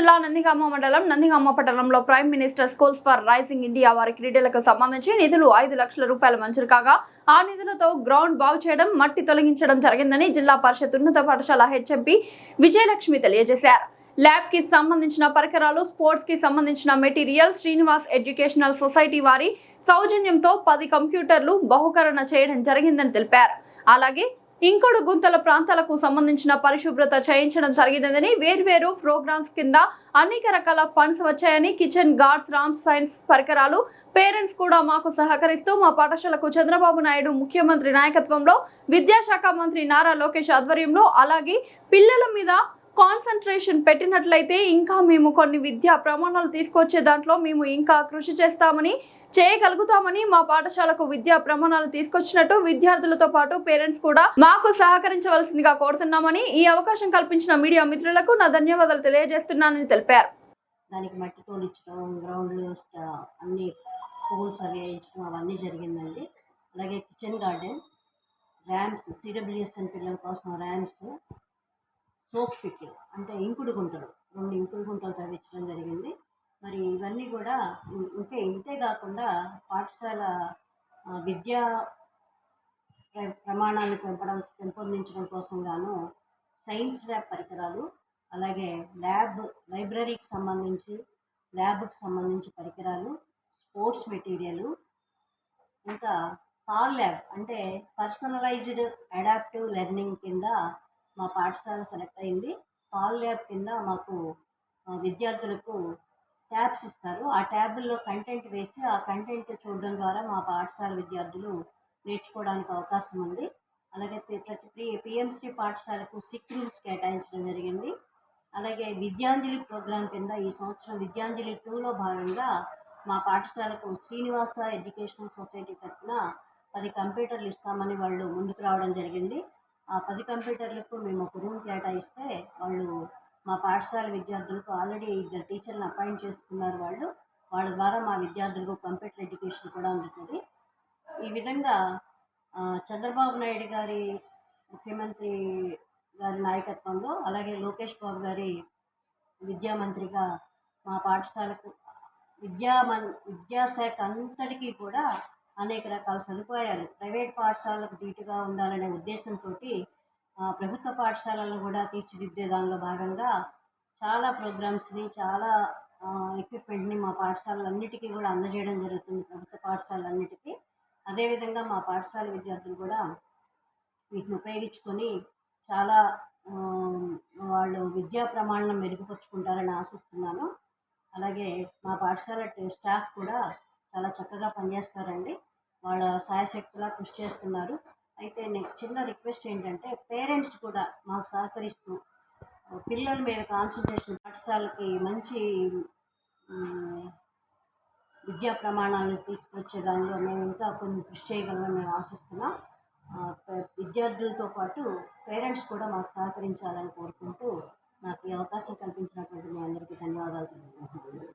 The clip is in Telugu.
జిల్లా నందిగామ మండలం నందిగామ పట్టణంలో prime minister schools for rising India వారి క్రీడలకు సంబంధించి నిధులు 5 లక్షల రూపాయలు మంజూరు కాగా ఆ నిధులతో గ్రౌండ్ బాగు చేయడం, మట్టి తొలగించడం జరిగిందని జిల్లా పరిషత్ ఉన్నత పాఠశాల హెచ్ఎంపీ విజయలక్ష్మి తెలియజేశారు. ల్యాబ్ కి సంబంధించిన పరికరాలు, స్పోర్ట్స్ కి సంబంధించిన మెటీరియల్ శ్రీనివాస్ ఎడ్యుకేషనల్ సొసైటీ వారి సౌజన్యంతో 10 కంప్యూటర్లు బహుకరణ చేయడం జరిగిందని తెలిపారు. అలాగే ఇంకొడు గుంతల ప్రాంతాలకు సంబంధించిన పరిశుభ్రత చేయించడం జరిగినదని, వేర్వేరు ప్రోగ్రామ్స్ కింద అనేక రకాల ఫండ్స్ వచ్చాయని, కిచెన్ గార్డ్స్, రామ్ సైన్స్ పరికరాలు, పేరెంట్స్ కూడా మాకు సహకరిస్తూ మా పాఠశాలకు చంద్రబాబు నాయుడు ముఖ్యమంత్రి నాయకత్వంలో, విద్యాశాఖ మంత్రి నారా లోకేష్ ఆధ్వర్యంలో అలాగే పిల్లల మీద కాన్సంట్రేషన్ పెట్టినట్లయితే ఇంకా మేము కొన్ని విద్యా ప్రమాణాలు తీసుకొచ్చే దాంట్లో మేము ఇంకా కృషి చేస్తామని, చేయగలుగుతామని, మా పాఠశాలకు విద్యా ప్రమాణాలు తీసుకొచ్చినట్టు విద్యార్థులతో పాటు పేరెంట్స్ కూడా మాకు సహకరించవలసిందిగా కోరుతున్నామని, ఈ అవకాశం కల్పించిన మీడియా మిత్రులకు నా ధన్యవాదాలు తెలియజేస్తున్నానని తెలిపారు. దానికి మట్టి తోలించడం, గ్రౌండ్లు అన్ని పూల్స్ అవి వేయించడం అవన్నీ జరిగిందండి. అలాగే కిచెన్ గార్డెన్, ర్యామ్స్, సిడబ్ల్యూఎస్ఎన్ పిల్లల కోసం ర్యామ్స్, సోప్ పిట్లు అంటే ఇంకుడు గుంటలు, 2 ఇంకుడు గుంటలు తవ్వించడం జరిగింది. మరి ఇవన్నీ కూడా ఇంతే కాకుండా పాఠశాల విద్యా ప్రమాణాలను పెంపొందించడం కోసం గాను సైన్స్ ల్యాబ్ పరికరాలు, అలాగే లైబ్రరీకి సంబంధించి ల్యాబ్కి సంబంధించి పరికరాలు, స్పోర్ట్స్ మెటీరియల్, ఇంకా పాల్ ల్యాబ్ అంటే పర్సనలైజ్డ్ అడాప్టివ్ లెర్నింగ్ కింద మా పాఠశాల సెలెక్ట్ అయింది. పాల్ ల్యాబ్ కింద మాకు విద్యార్థులకు ట్యాబ్స్ ఇస్తారు. ఆ ట్యాబుల్లో కంటెంట్ వేసి ఆ కంటెంట్ చూడడం ద్వారా మా పాఠశాల విద్యార్థులు నేర్చుకోవడానికి అవకాశం ఉంది. అలాగే ప్రతి పిఎంసి పాఠశాలకు సిక్ రూమ్స్ కేటాయించడం జరిగింది. అలాగే విద్యాంజలి ప్రోగ్రాం కింద ఈ సంవత్సరం విద్యాంజలి 2లో భాగంగా మా పాఠశాలకు శ్రీనివాస ఎడ్యుకేషనల్ సొసైటీ తరఫున 10 కంప్యూటర్లు ఇస్తామని వాళ్ళు ముందుకు రావడం జరిగింది. ఆ 10 కంప్యూటర్లకు మేము ఒక రూమ్ కేటాయిస్తే వాళ్ళు మా పాఠశాల విద్యార్థులకు ఆల్రెడీ 2 టీచర్లను అపాయింట్ చేసుకున్నారు. వాళ్ళ ద్వారా మా విద్యార్థులకు కంప్యూటర్ ఎడ్యుకేషన్ కూడా అందుతుంది. ఈ విధంగా చంద్రబాబు నాయుడు గారి ముఖ్యమంత్రి గారి నాయకత్వంలో, అలాగే లోకేష్ బాబు గారి విద్యామంత్రిగా మా పాఠశాలకు విద్యాశాఖ అంతటికీ కూడా అనేక రకాల సదుపాయాలు ప్రైవేట్ పాఠశాలకు ధీటుగా ఉండాలనే ఉద్దేశంతో ప్రభుత్వ పాఠశాలలను కూడా తీర్చిదిద్దే దానిలో భాగంగా చాలా ప్రోగ్రామ్స్ని, చాలా ఎక్విప్మెంట్ని మా పాఠశాలలన్నిటికీ కూడా అందజేయడం జరుగుతుంది. ప్రభుత్వ పాఠశాలలన్నిటికీ అదేవిధంగా మా పాఠశాల విద్యార్థులు కూడా వీటిని ఉపయోగించుకొని చాలా వాళ్ళు విద్యా ప్రమాణం మెరుగుపరుచుకుంటారని ఆశిస్తున్నాను. అలాగే మా పాఠశాల స్టాఫ్ కూడా చాలా చక్కగా పనిచేస్తారండి. వాళ్ళ శాయశక్తులా కృషి చేస్తున్నారు. అయితే నాకు చిన్న రిక్వెస్ట్ ఏంటంటే, పేరెంట్స్ కూడా మాకు సహకరిస్తూ పిల్లల మీద కాన్సన్ట్రేషన్, పాఠశాలకి మంచి విద్యా ప్రమాణాలను తీసుకొచ్చే దానిలో మేము ఇంకా కొన్ని కృషి చేయగలమని మేము ఆశిస్తున్నాం. విద్యార్థులతో పాటు పేరెంట్స్ కూడా మాకు సహకరించాలని కోరుకుంటూ నాకు ఈ అవకాశం కల్పించినటువంటి మీ అందరికీ ధన్యవాదాలు తెలుపుకుంటున్నాను.